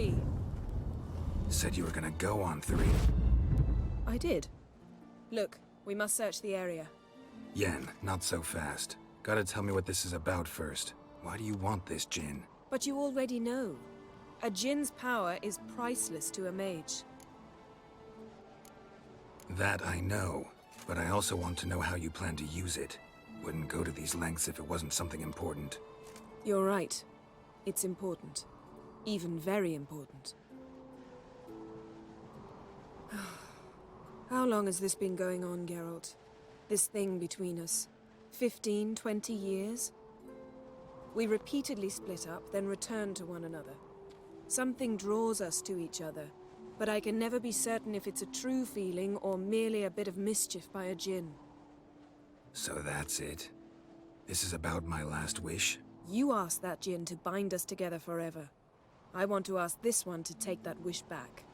3. Said you were gonna go on 3. I did. Look, we must search the area. Yen, not so fast. Gotta tell me what this is about first. Why do you want this djinn? But you already know. A djinn's power is priceless to a mage. That I know, but I also want to know how you plan to use it. Wouldn't go to these lengths if it wasn't something important. You're right. It's important. Even very important. How long has this been going on, Geralt? This thing between us? 15, 20 years? We repeatedly split up, then returned to one another. Something draws us to each other, but I can never be certain if it's a true feeling or merely a bit of mischief by a djinn. So that's it? This is about my last wish? You asked that djinn to bind us together forever. I want to ask this one to take that wish back.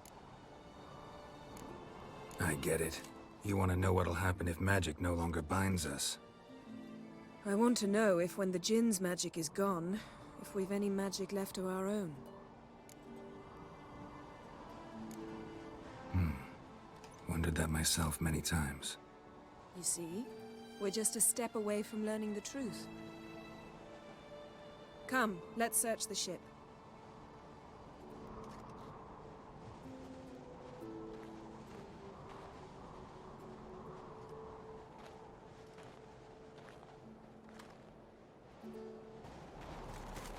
I get it. You want to know what'll happen if magic no longer binds us. I want to know if when the djinn's magic is gone, if we've any magic left of our own. Wondered that myself many times. You see? We're just a step away from learning the truth. Come, let's search the ship.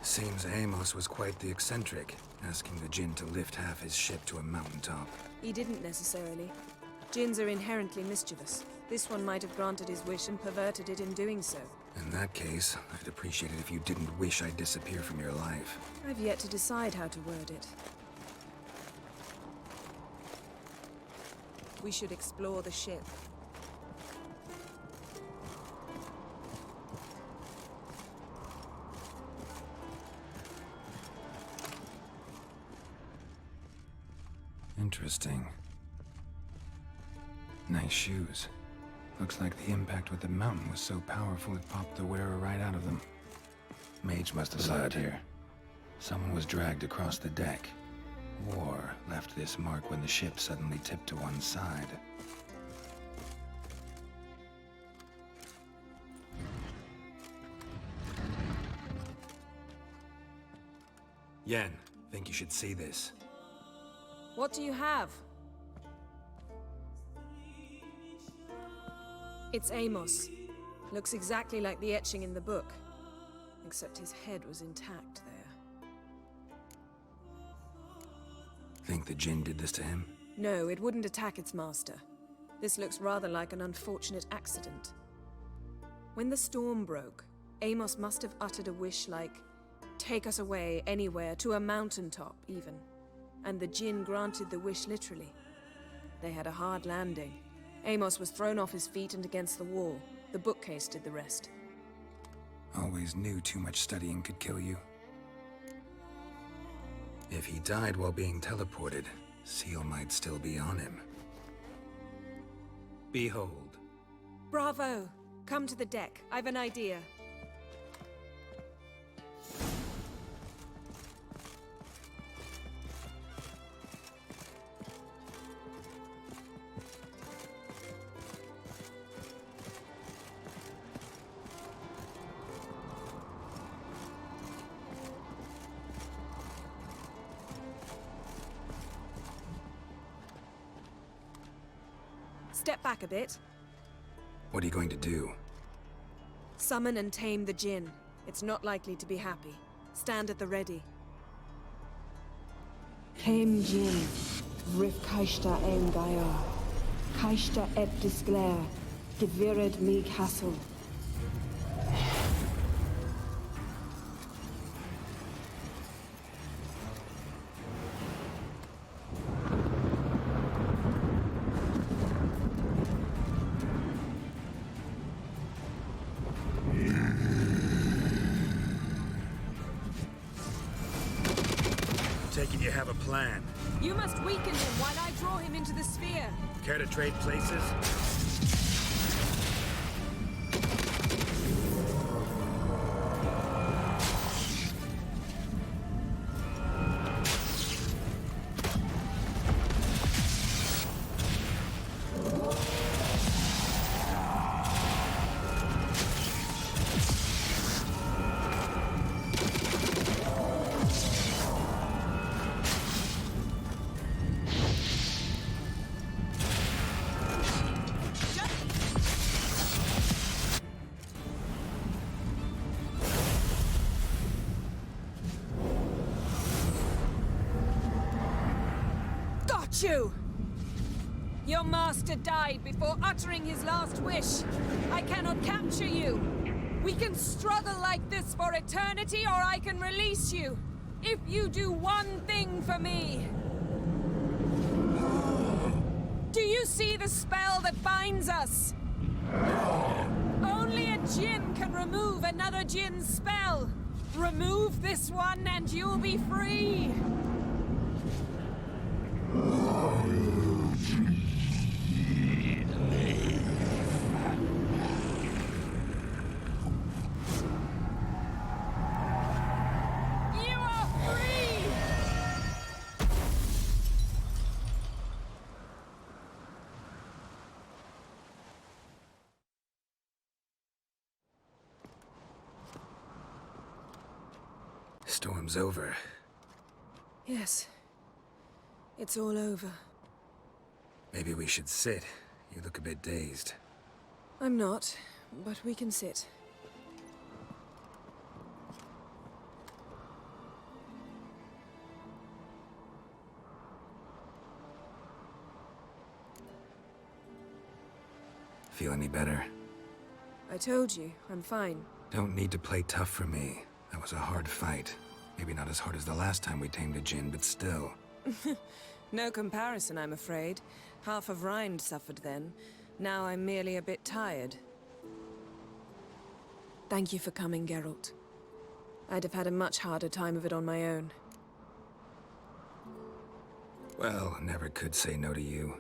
Seems Amos was quite the eccentric, asking the djinn to lift half his ship to a mountaintop. He didn't necessarily. Djinns are inherently mischievous. This one might have granted his wish and perverted it in doing so. In that case, I'd appreciate it if you didn't wish I'd disappear from your life. I've yet to decide how to word it. We should explore the ship. Interesting. Nice shoes. Looks like the impact with the mountain was so powerful it popped the wearer right out of them. Mage must have slept here. Someone was dragged across the deck. War left this mark when the ship suddenly tipped to one side. Yen, think you should see this. What do you have? It's Amos. Looks exactly like the etching in the book. Except his head was intact there. Think the djinn did this to him? No, it wouldn't attack its master. This looks rather like an unfortunate accident. When the storm broke, Amos must have uttered a wish like, "Take us away, anywhere, to a mountaintop, even." And the djinn granted the wish literally. They had a hard landing. Amos was thrown off his feet and against the wall. The bookcase did the rest. Always knew too much studying could kill you. If he died while being teleported, Seal might still be on him. Behold. Bravo! Come to the deck. I've an idea. Step back a bit. What are you going to do? Summon and tame the djinn. It's not likely to be happy. Stand at the ready. Came djinn, vrif kaishta ein gaia, kaishta et disglair, devired me castle. Taking you have a plan. You must weaken him while I draw him into the sphere. Care to trade places? got you! Your master died before uttering his last wish. I cannot capture you. We can struggle like this for eternity, or I can release you. If you do one thing for me. Do you see the spell that binds us? Only a djinn can remove another djinn's spell. Remove this one and you'll be free. You are free! Storm's over. Yes. It's all over. Maybe we should sit. You look a bit dazed. I'm not, but we can sit. Feel any better? I told you, I'm fine. Don't need to play tough for me. That was a hard fight. Maybe not as hard as the last time we tamed a djinn, but still. No comparison, I'm afraid. Half of Rind suffered then. Now I'm merely a bit tired. Thank you for coming, Geralt. I'd have had a much harder time of it on my own. Well, never could say no to you.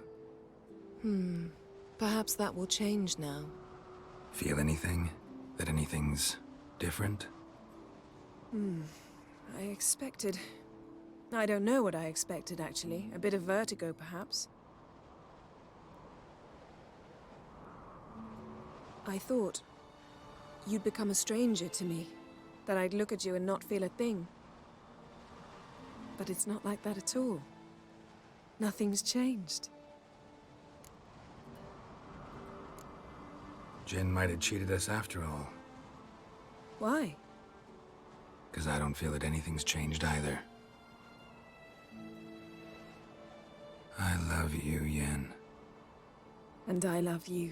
Perhaps that will change now. Feel anything? That anything's different? I expected... I don't know what I expected, actually. A bit of vertigo, perhaps. I thought you'd become a stranger to me. That I'd look at you and not feel a thing. But it's not like that at all. Nothing's changed. Jinn might have cheated us after all. Why? Because I don't feel that anything's changed either. I love you, Yen. And I love you.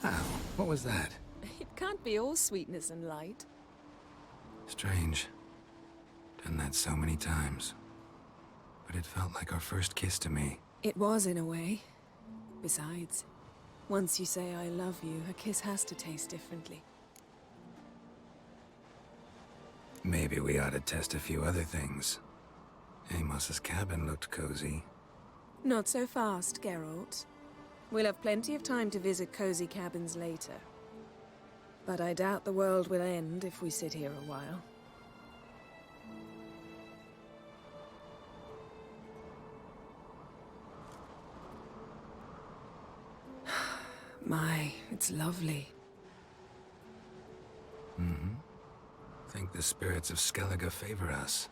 Ow, what was that? It can't be all sweetness and light. Strange. Done that so many times. But it felt like our first kiss to me. It was, in a way. Besides, once you say I love you, a kiss has to taste differently. Maybe we ought to test a few other things. Amos's cabin looked cozy. Not so fast, Geralt. We'll have plenty of time to visit cozy cabins later. But I doubt the world will end if we sit here a while. My, it's lovely. Think the spirits of Skellige favor us.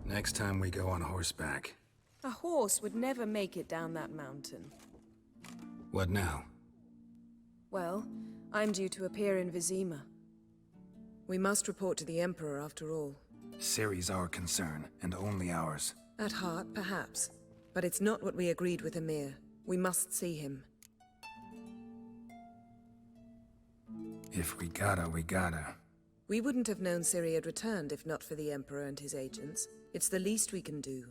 Next time we go on horseback. A horse would never make it down that mountain. What now? Well, I'm due to appear in Vizima. We must report to the Emperor after all. Ciri's our concern, and only ours. At heart, perhaps. But it's not what we agreed with Emir. We must see him. If we gotta, we gotta. We wouldn't have known Ciri had returned if not for the Emperor and his agents. It's the least we can do.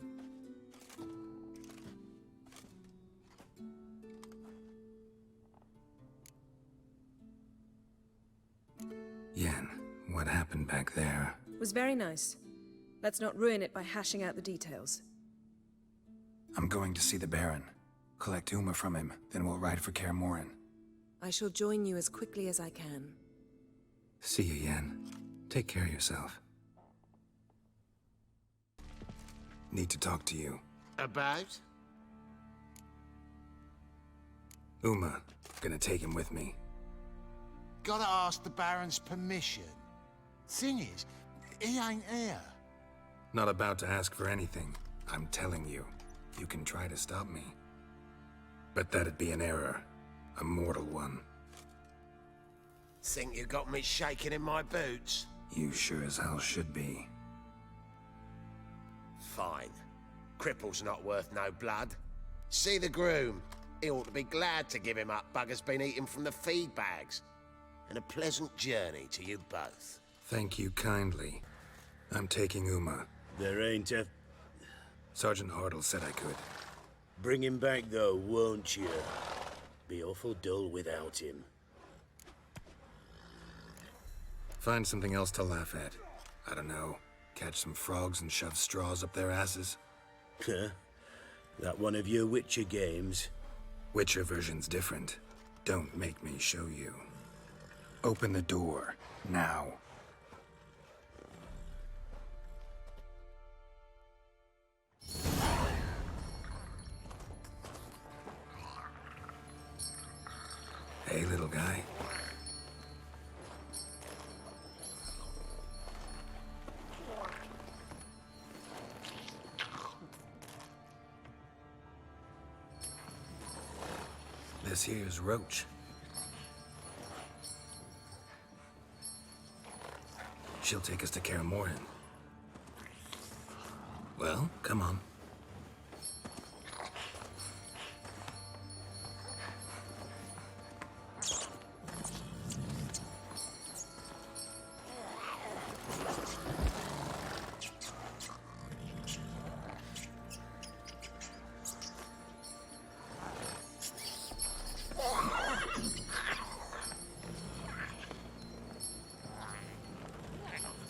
Yen, what happened back there? It was very nice. Let's not ruin it by hashing out the details. I'm going to see the Baron. Collect Uma from him, then we'll ride for Kaer Morhen. I shall join you as quickly as I can. See you, Yen. Take care of yourself. Need to talk to you. About? Uma. Gonna take him with me. Gotta ask the Baron's permission. Thing is, he ain't here. Not about to ask for anything. I'm telling you. You can try to stop me. But that'd be an error. A mortal one. Think you got me shaking in my boots? You sure as hell should be. Fine. Cripple's not worth no blood. See the groom. He ought to be glad to give him up. Bugger's been eating from the feed bags. And a pleasant journey to you both. Thank you kindly. I'm taking Uma. There ain't a... Sergeant Hartle said I could. Bring him back though, won't you? Be awful dull without him. Find something else to laugh at. I don't know. Catch some frogs and shove straws up their asses. Huh? That one of your Witcher games? Witcher version's different. Don't make me show you. Open the door. Now. Hey, little guy. This here's Roach. She'll take us to Kaer Morhen. Well, come on.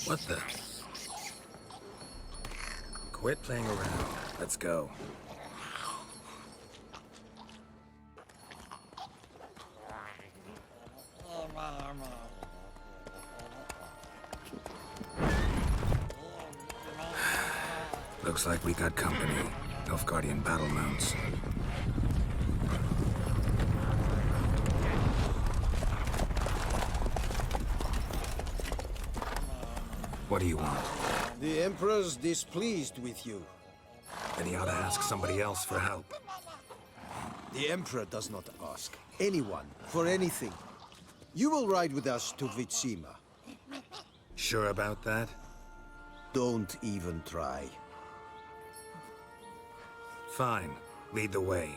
What the? Quit playing around. Let's go. Looks like we got company. Nilfgaardian battle mounts. What do you want? The Emperor's displeased with you. Then he ought to ask somebody else for help. The Emperor does not ask anyone for anything. You will ride with us to Vitsima. Sure about that? Don't even try. Fine. Lead the way.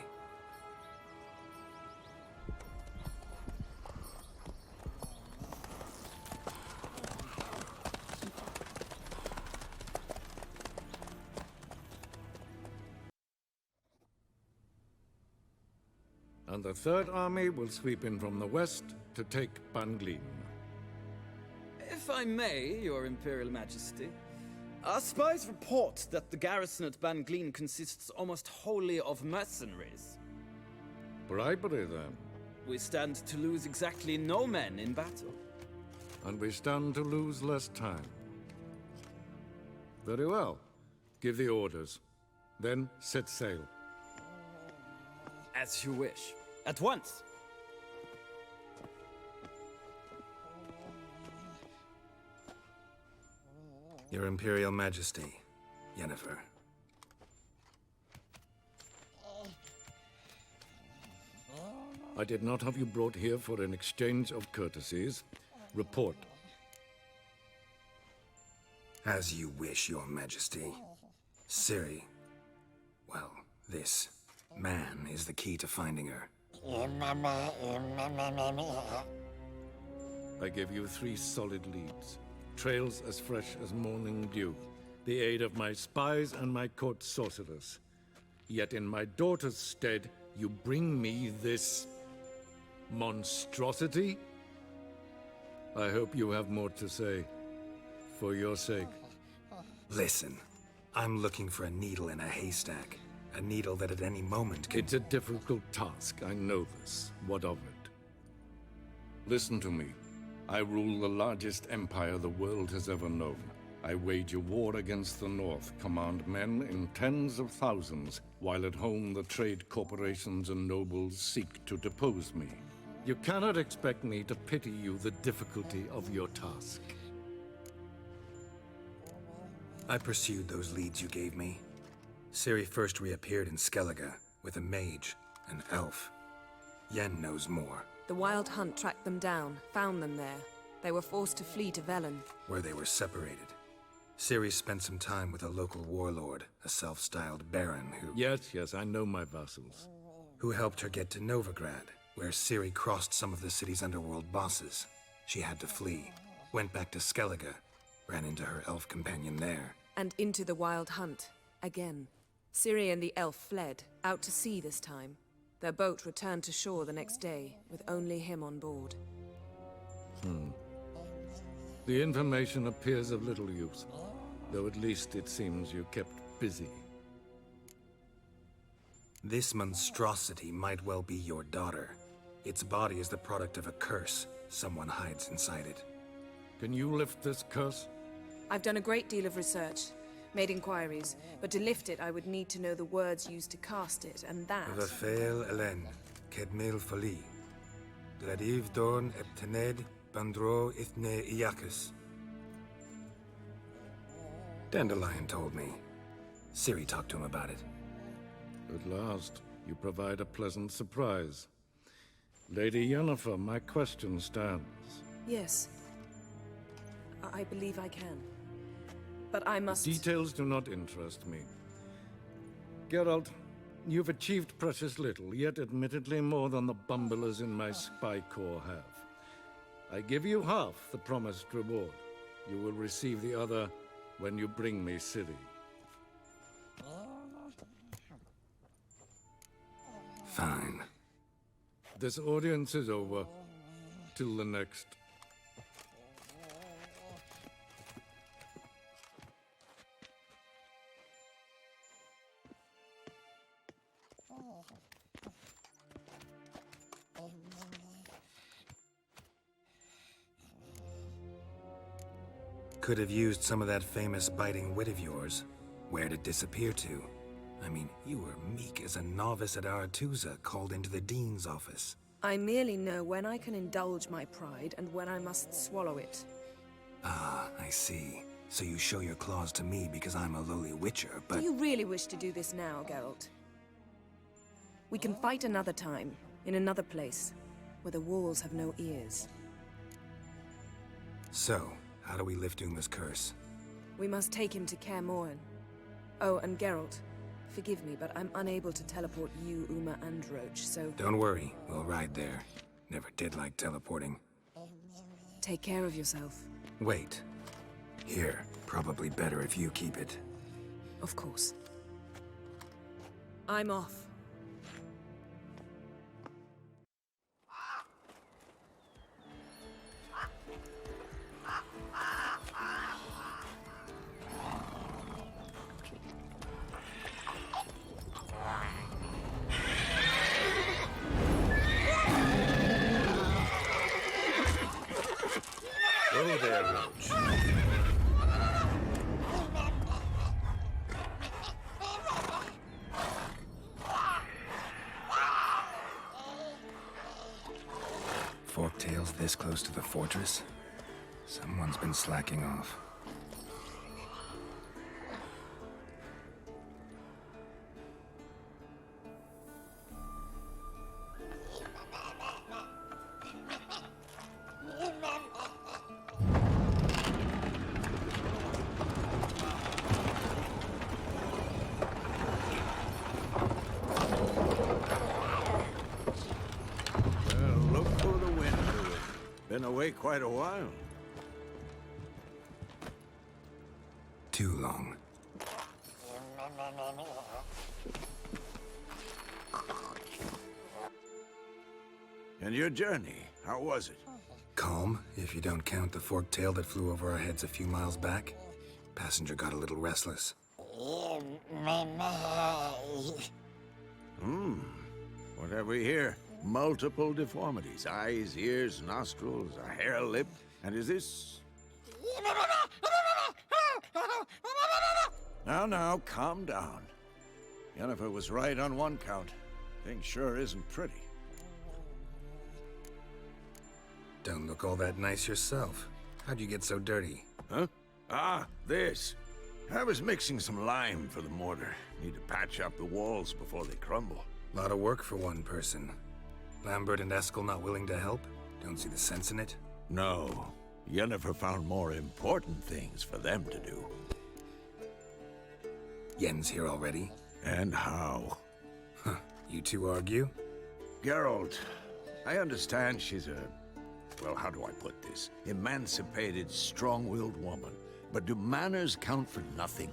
And the Third Army will sweep in from the west to take Banglin. If I may, Your Imperial Majesty, our spies report that the garrison at Banglin consists almost wholly of mercenaries. Bribery, then. We stand to lose exactly no men in battle. And we stand to lose less time. Very well. Give the orders. Then set sail. As you wish. At once! Your Imperial Majesty, Yennefer. I did not have you brought here for an exchange of courtesies. Report. As you wish, Your Majesty. Ciri. Well, this man is the key to finding her. I gave you 3 solid leads. Trails as fresh as morning dew. The aid of my spies and my court sorcerers. Yet in my daughter's stead, you bring me this monstrosity? I hope you have more to say. For your sake. Listen, I'm looking for a needle in a haystack. A needle that at any moment can... It's a difficult task, I know this. What of it? Listen to me. I rule the largest empire the world has ever known. I wage a war against the North, command men in tens of thousands, while at home the trade corporations and nobles seek to depose me. You cannot expect me to pity you the difficulty of your task. I pursued those leads you gave me. Ciri first reappeared in Skellige with a mage, an elf. Yen knows more. The Wild Hunt tracked them down, found them there. They were forced to flee to Velen. Where they were separated. Ciri spent some time with a local warlord, a self-styled baron Yes, I know my vassals. who helped her get to Novigrad, where Ciri crossed some of the city's underworld bosses. She had to flee, went back to Skellige, ran into her elf companion there. And into the Wild Hunt, again. Ciri and the elf fled, out to sea this time. Their boat returned to shore the next day, with only him on board. The information appears of little use, though at least it seems you kept busy. This monstrosity might well be your daughter. Its body is the product of a curse. Someone hides inside it. Can you lift this curse? I've done a great deal of research, made inquiries, but to lift it I would need to know the words used to cast it, and that... Vafael Elen, Kedmil Fali. Gladiv Dorn Eptened, Bandro Ithne Iacus. Dandelion told me. Ciri talked to him about it. At last, you provide a pleasant surprise. Lady Yennefer, my question stands. Yes. I believe I can. But I must... Details do not interest me. Geralt, you've achieved precious little, yet admittedly more than the bumblers in my spy corps have. I give you half the promised reward. You will receive the other when you bring me Ciri. Fine. This audience is over. Till the next. Could have used some of that famous biting wit of yours. Where'd it disappear to? I mean, you were meek as a novice at Aretusa called into the Dean's office. I merely know when I can indulge my pride and when I must swallow it. Ah, I see. So you show your claws to me because I'm a lowly witcher, but... Do you really wish to do this now, Geralt? We can fight another time, in another place, where the walls have no ears. So, how do we lift Uma's curse? We must take him to Kaer Morhen. Oh, and Geralt, forgive me, but I'm unable to teleport you, Uma, and Roach, so... Don't worry, we'll ride there. Never did like teleporting. Take care of yourself. Wait. Here, probably better if you keep it. Of course. I'm off. Go there, Roach. Forktails this close to the fortress? Someone's been slacking off. Look for the wind, Lewis. Been away quite a while. Too long. And your journey, how was it? Calm, if you don't count the forktail that flew over our heads a few miles back. Passenger got a little restless. What have we here? Multiple deformities. Eyes, ears, nostrils, a hair lip. And is this... Now, calm down. Yennefer was right on one count. Thing sure isn't pretty. Don't look all that nice yourself. How'd you get so dirty? Huh? Ah, this. I was mixing some lime for the mortar. Need to patch up the walls before they crumble. Lot of work for one person. Lambert and Eskel not willing to help? Don't see the sense in it? No. Yennefer found more important things for them to do. Yen's here already? And how? Huh. You two argue? Geralt, I understand she's a... well, how do I put this? Emancipated, strong-willed woman. But do manners count for nothing?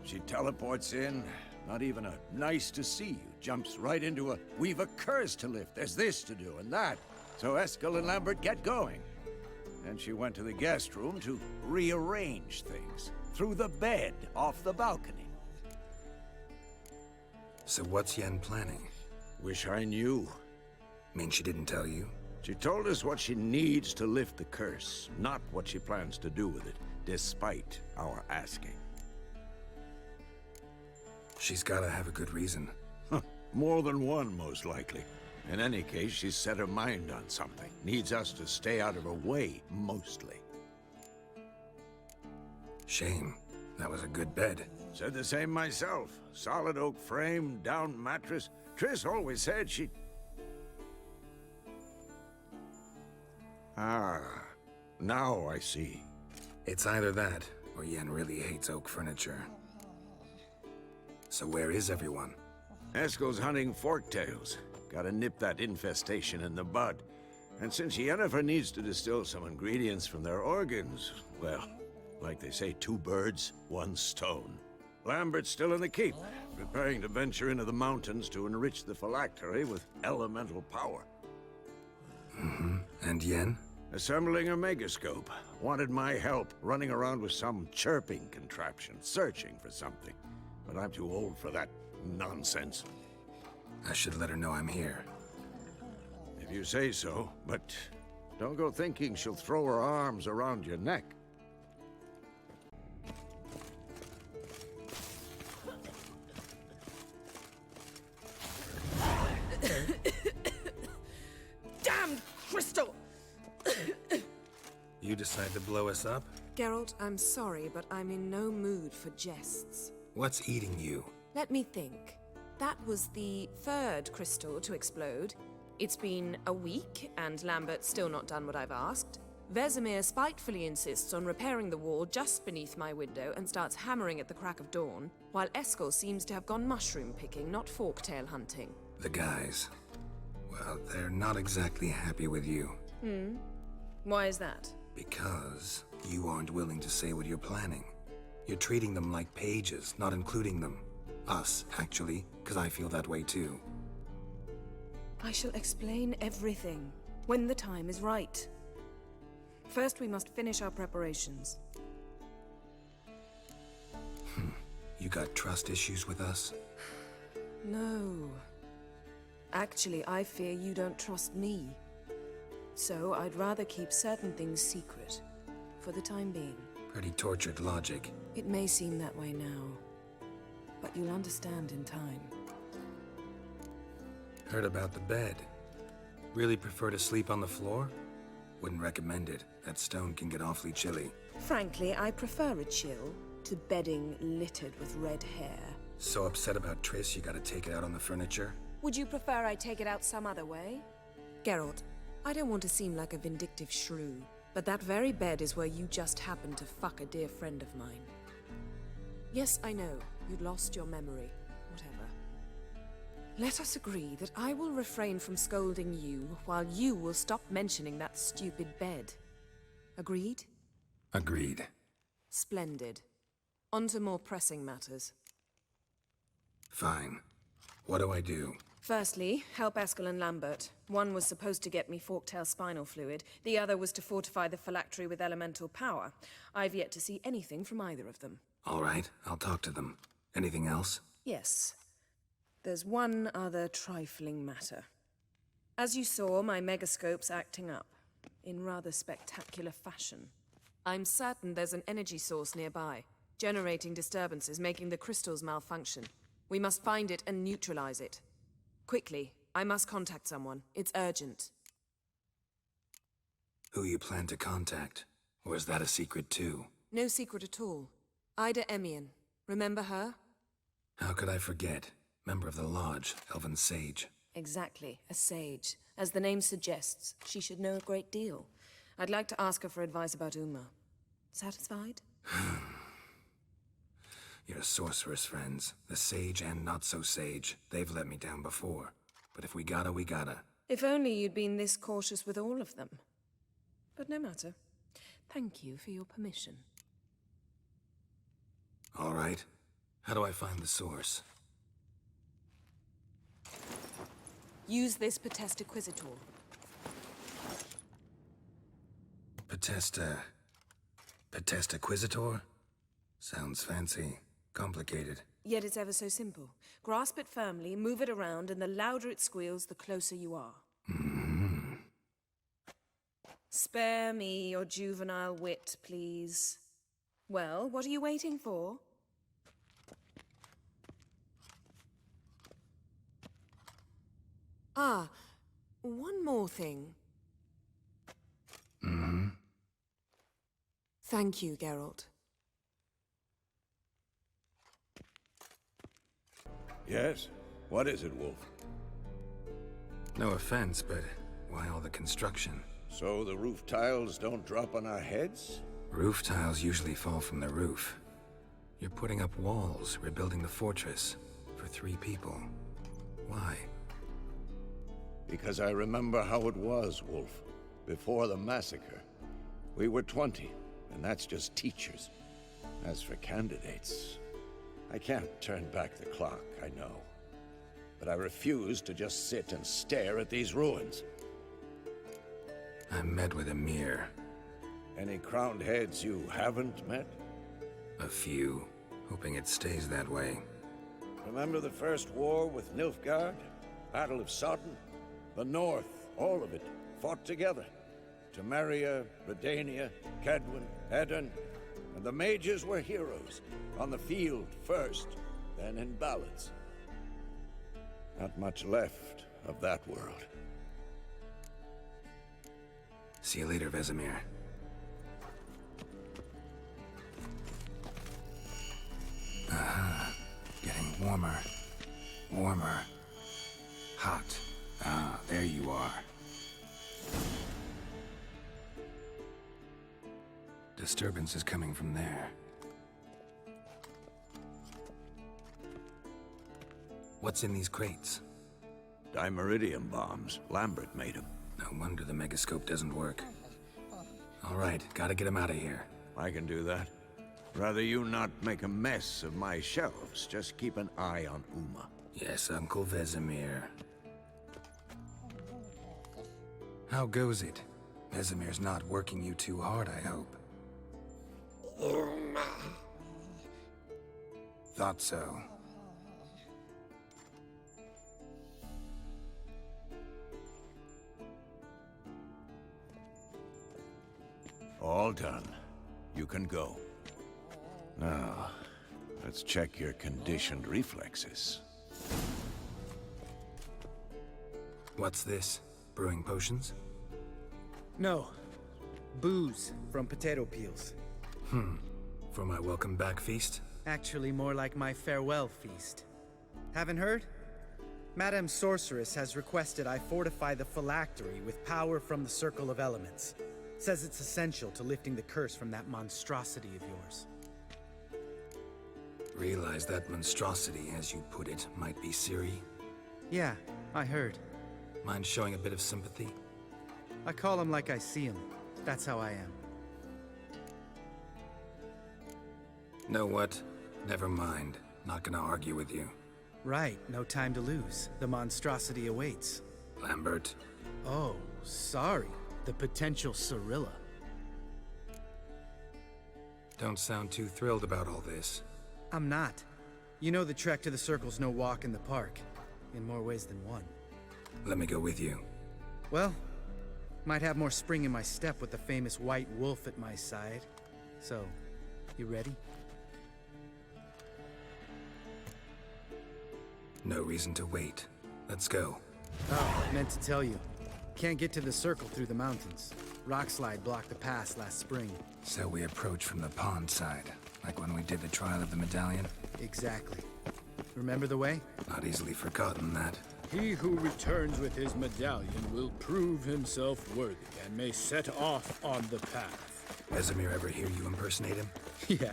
She teleports in, not even a nice to see you, jumps right into a we've a curse to lift, there's this to do and that. So Eskel and Lambert get going. And she went to the guest room to rearrange things. Through the bed, off the balcony. So what's Yen planning? Wish I knew. Mean she didn't tell you? She told us what she needs to lift the curse, not what she plans to do with it, despite our asking. She's gotta have a good reason. More than one, most likely. In any case, she's set her mind on something. Needs us to stay out of her way, mostly. Shame. That was a good bed. Said the same myself. Solid oak frame, down mattress. Triss always said she'd... Ah, now I see. It's either that, or Yen really hates oak furniture. So where is everyone? Eskel's hunting forktails. Gotta nip that infestation in the bud. And since Yennefer needs to distill some ingredients from their organs, well, like they say, 2 birds, 1 stone. Lambert's still in the keep, preparing to venture into the mountains to enrich the phylactery with elemental power. Mm-hmm. And Yen? Assembling a megascope. Wanted my help running around with some chirping contraption, searching for something. But I'm too old for that nonsense. I should let her know I'm here. If you say so, but don't go thinking she'll throw her arms around your neck. Damn crystal! You decide to blow us up? Geralt, I'm sorry, but I'm in no mood for jests. What's eating you? Let me think. That was the 3rd crystal to explode. It's been a week, and Lambert's still not done what I've asked. Vesemir spitefully insists on repairing the wall just beneath my window and starts hammering at the crack of dawn, while Eskel seems to have gone mushroom picking, not forktail hunting. The guys. Well, they're not exactly happy with you. Why is that? Because you aren't willing to say what you're planning. You're treating them like pages, not including them. Us, actually, because I feel that way too. I shall explain everything when the time is right. First, we must finish our preparations. You got trust issues with us? No. Actually, I fear you don't trust me. So I'd rather keep certain things secret, for the time being. Pretty tortured logic. It may seem that way now, but you'll understand in time. Heard about the bed. Really prefer to sleep on the floor? Wouldn't recommend it. That stone can get awfully chilly. Frankly, I prefer a chill to bedding littered with red hair. So upset about Triss, you gotta take it out on the furniture? Would you prefer I take it out some other way? Geralt, I don't want to seem like a vindictive shrew, but that very bed is where you just happened to fuck a dear friend of mine. Yes, I know, you'd lost your memory. Whatever. Let us agree that I will refrain from scolding you, while you will stop mentioning that stupid bed. Agreed? Agreed. Splendid. On to more pressing matters. Fine. What do I do? Firstly, help Eskel and Lambert. One was supposed to get me forktail spinal fluid, the other was to fortify the phylactery with elemental power. I've yet to see anything from either of them. All right, I'll talk to them. Anything else? Yes. There's one other trifling matter. As you saw, my megascope's acting up, in rather spectacular fashion. I'm certain there's an energy source nearby. Generating disturbances, making the crystals malfunction. We must find it and neutralize it. Quickly, I must contact someone. It's urgent. Who you plan to contact? Or is that a secret too? No secret at all. Ida Emian. Remember her? How could I forget? Member of the Lodge, Elven Sage. Exactly, a sage. As the name suggests, she should know a great deal. I'd like to ask her for advice about Uma. Satisfied? Your sorceress friends, the sage and not-so-sage, they've let me down before. But if we gotta, we gotta. If only you'd been this cautious with all of them. But no matter. Thank you for your permission. All right. How do I find the source? Use this Potestaquizitor. Potestaquizitor? Sounds fancy. Complicated. Yet it's ever so simple. Grasp it firmly, move it around, and the louder it squeals, the closer you are. Spare me your juvenile wit, please. Well, what are you waiting for? Ah, one more thing. Thank you, Geralt. Yes? What is it, Wolf? No offense, but why all the construction? So the roof tiles don't drop on our heads? Roof tiles usually fall from the roof. You're putting up walls, rebuilding the fortress. For 3 people. Why? Because I remember how it was, Wolf. Before the massacre. We were 20, and that's just teachers. As for candidates, I can't turn back the clock, I know. But I refuse to just sit and stare at these ruins. I met with Emir. Any crowned heads you haven't met? A few. Hoping it stays that way. Remember the first war with Nilfgaard? Battle of Sodden? The North, all of it, fought together. Temeria, Redania, Kedwin, Edirn, and the mages were heroes. On the field first, then in ballads. Not much left of that world. See you later, Vesemir. Getting warmer. Warmer. Hot. Ah, there you are. Disturbance is coming from there. What's in these crates? Dimeridium bombs. Lambert made them. No wonder the megascope doesn't work. All right, gotta get him out of here. I can do that. Rather you not make a mess of my shelves. Just keep an eye on Uma. Yes, Uncle Vesemir. How goes it? Vesemir's not working you too hard, I hope. Thought so. All done. You can go. Now, let's check your conditioned reflexes. What's this? Brewing potions? No. Booze from potato peels. For my welcome back feast? Actually, more like my farewell feast. Haven't heard? Madame Sorceress has requested I fortify the phylactery with power from the Circle of Elements. Says it's essential to lifting the curse from that monstrosity of yours. Realize that monstrosity, as you put it, might be Ciri? Yeah, I heard. Mind showing a bit of sympathy? I call him like I see him. That's how I am. Know what? Never mind. Not gonna argue with you. Right, no time to lose. The monstrosity awaits. Lambert. Oh, sorry. The potential Cirilla. Don't sound too thrilled about all this. I'm not. You know the trek to the Circle's no walk in the park. In more ways than one. Let me go with you. Well, might have more spring in my step with the famous white wolf at my side. So, you ready? No reason to wait. Let's go. Oh, I meant to tell you. Can't get to the circle through the mountains. Rockslide blocked the pass last spring. So we approach from the pond side, like when we did the trial of the medallion? Exactly. Remember the way? Not easily forgotten, that. He who returns with his medallion will prove himself worthy and may set off on the path. Vesemir ever hear you impersonate him? Yeah.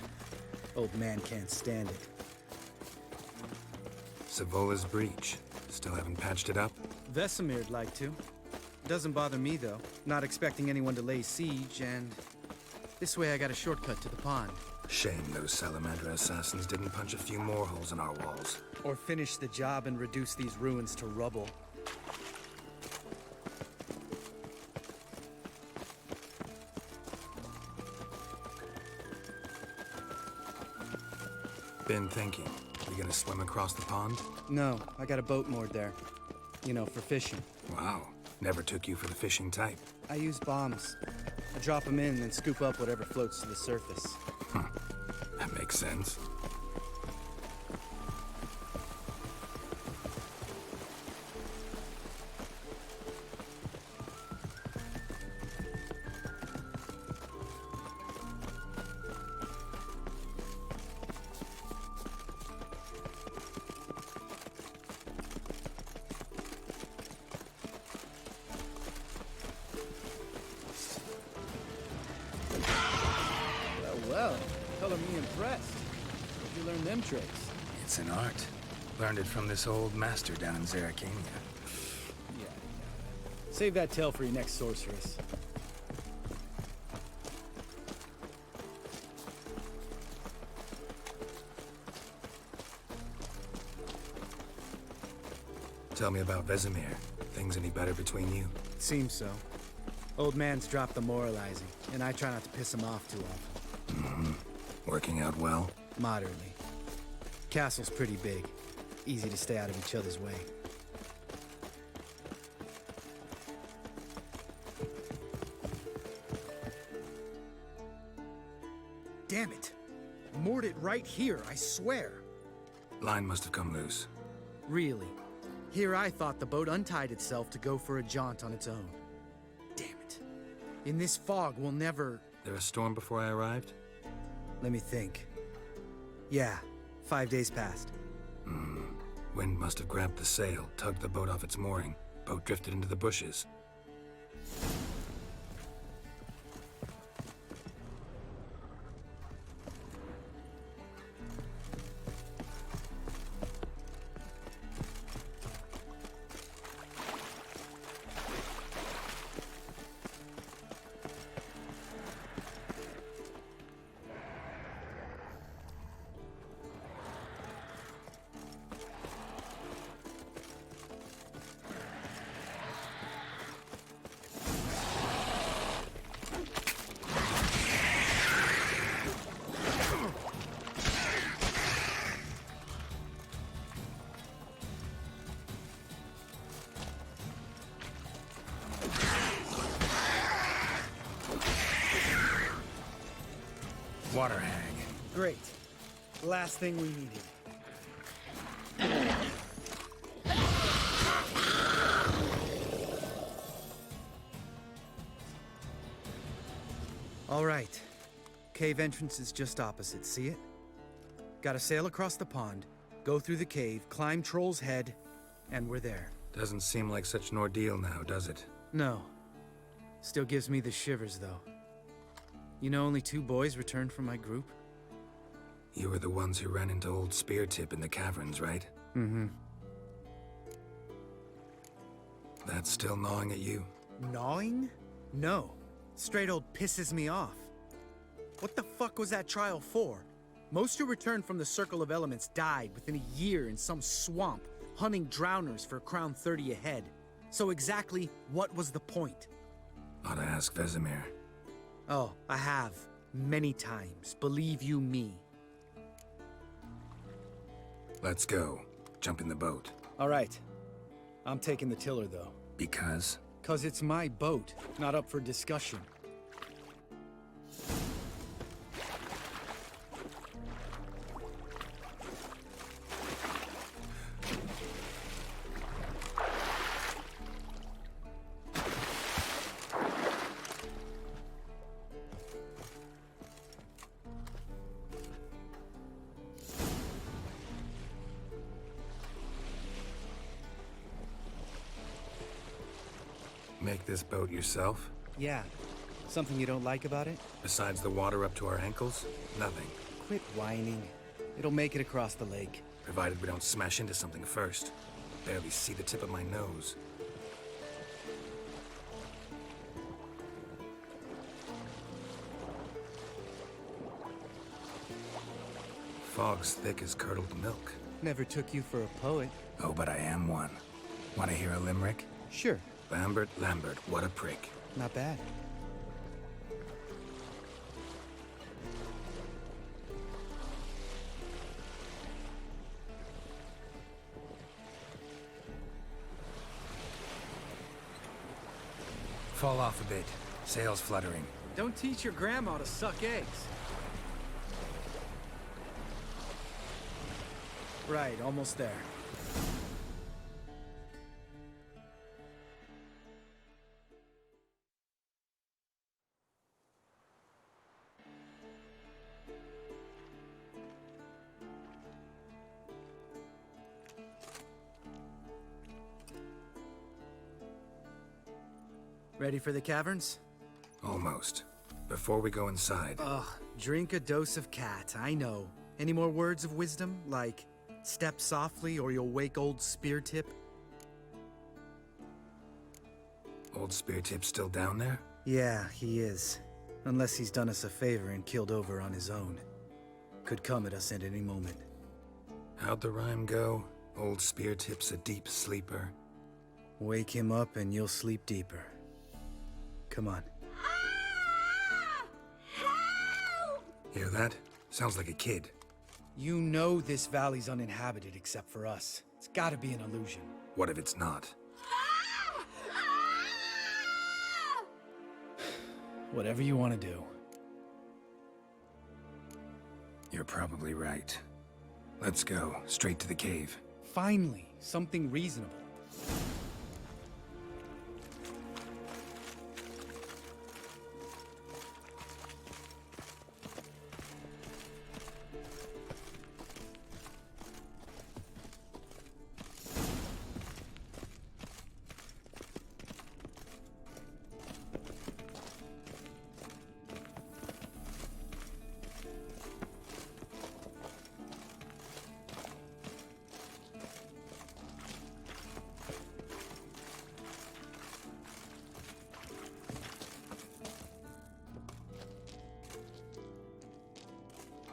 Old man can't stand it. Savola's breach. Still haven't patched it up? Vesemir'd like to. Doesn't bother me, though. Not expecting anyone to lay siege, and... this way I got a shortcut to the pond. Shame those Salamander assassins didn't punch a few more holes in our walls. Or finish the job and reduce these ruins to rubble. Been thinking. You gonna swim across the pond? No, I got a boat moored there. You know, for fishing. Wow. Never took you for the fishing type. I use bombs. I drop them in and scoop up whatever floats to the surface. That makes sense. Well, color me impressed. Where'd you learn them tricks? It's an art. Learned it from this old master down in Zerrikania. Yeah. Save that tale for your next sorceress. Tell me about Vesemir. Things any better between you? Seems so. Old man's dropped the moralizing, and I try not to piss him off too often. Mm-hmm. Working out well? Moderately. Castle's pretty big. Easy to stay out of each other's way. Damn it! Moored it right here, I swear! Line must have come loose. Really? Here I thought the boat untied itself to go for a jaunt on its own. Damn it. In this fog, we'll never... There a storm before I arrived? Let me think. Yeah, 5 days passed. Wind must have grabbed the sail, tugged the boat off its mooring. Boat drifted into the bushes. Water hag. Great. Last thing we needed. All right. Cave entrance is just opposite, see it? Gotta sail across the pond, go through the cave, climb Troll's Head, and we're there. Doesn't seem like such an ordeal now, does it? No. Still gives me the shivers, though. You know only 2 boys returned from my group? You were the ones who ran into old Speartip in the caverns, right? Mm-hmm. That's still gnawing at you? Gnawing? No. Straight old pisses me off. What the fuck was that trial for? Most who returned from the Circle of Elements died within a year in some swamp, hunting drowners for a crown 30 a head. So exactly what was the point? Ought to ask Vesemir. Oh, I have. Many times. Believe you me. Let's go. Jump in the boat. All right. I'm taking the tiller, though. Because? 'Cause it's my boat, not up for discussion. Make this boat yourself? Yeah. Something you don't like about it? Besides the water up to our ankles? Nothing. Quit whining. It'll make it across the lake. Provided we don't smash into something first. Barely see the tip of my nose. Fog's thick as curdled milk. Never took you for a poet. Oh, but I am one. Want to hear a limerick? Sure. Lambert, Lambert, what a prick. Not bad. Fall off a bit. Sails fluttering. Don't teach your grandma to suck eggs. Right, almost there. Ready for the caverns? Almost. Before we go inside... Ugh, drink a dose of cat, I know. Any more words of wisdom, like, step softly or you'll wake old Speartip? Old Speartip's still down there? Yeah, he is. Unless he's done us a favor and killed over on his own. Could come at us at any moment. How'd the rhyme go? Old Speartip's a deep sleeper. Wake him up and you'll sleep deeper. Come on. Hear that? Sounds like a kid. You know this valley's uninhabited except for us. It's gotta be an illusion. What if it's not? Whatever you want to do. You're probably right. Let's go, straight to the cave. Finally, something reasonable.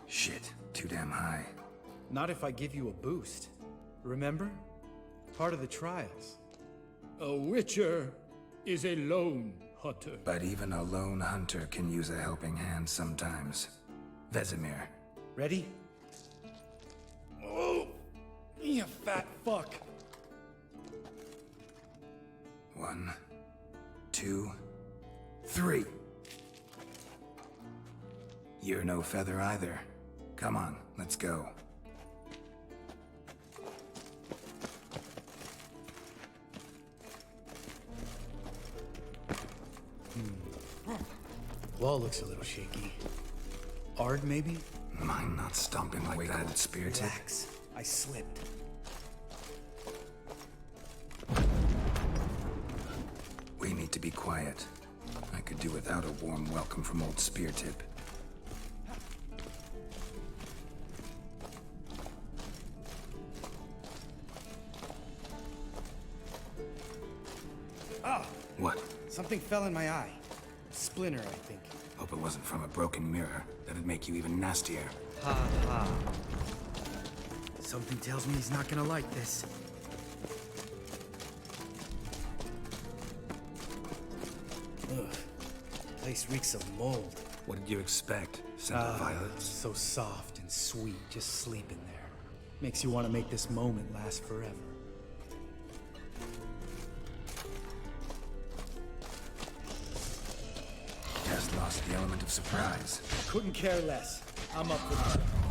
Shit, too damn high. Not if I give you a boost. Remember? Part of the trials. A witcher is a lone hunter. But even a lone hunter can use a helping hand sometimes. Vesemir. Ready? Oh! You fat fuck! 1, 2, 3. You're no feather either. Come on, let's go. Wall looks a little shaky. Ard, maybe? Mine not stomping like that at Speartip. Relax. I slipped. We need to be quiet. I could do without a warm welcome from old Speartip. Ah! What? Something fell in my eye. Splinter, I think. Hope it wasn't from a broken mirror. That'd make you even nastier. Ha ha. Something tells me he's not gonna like this. Ugh. Place reeks of mold. What did you expect? Scent of violets? So soft and sweet, just sleeping there. Makes you want to make this moment last forever. Just lost the element of surprise. Couldn't care less. I'm up for that.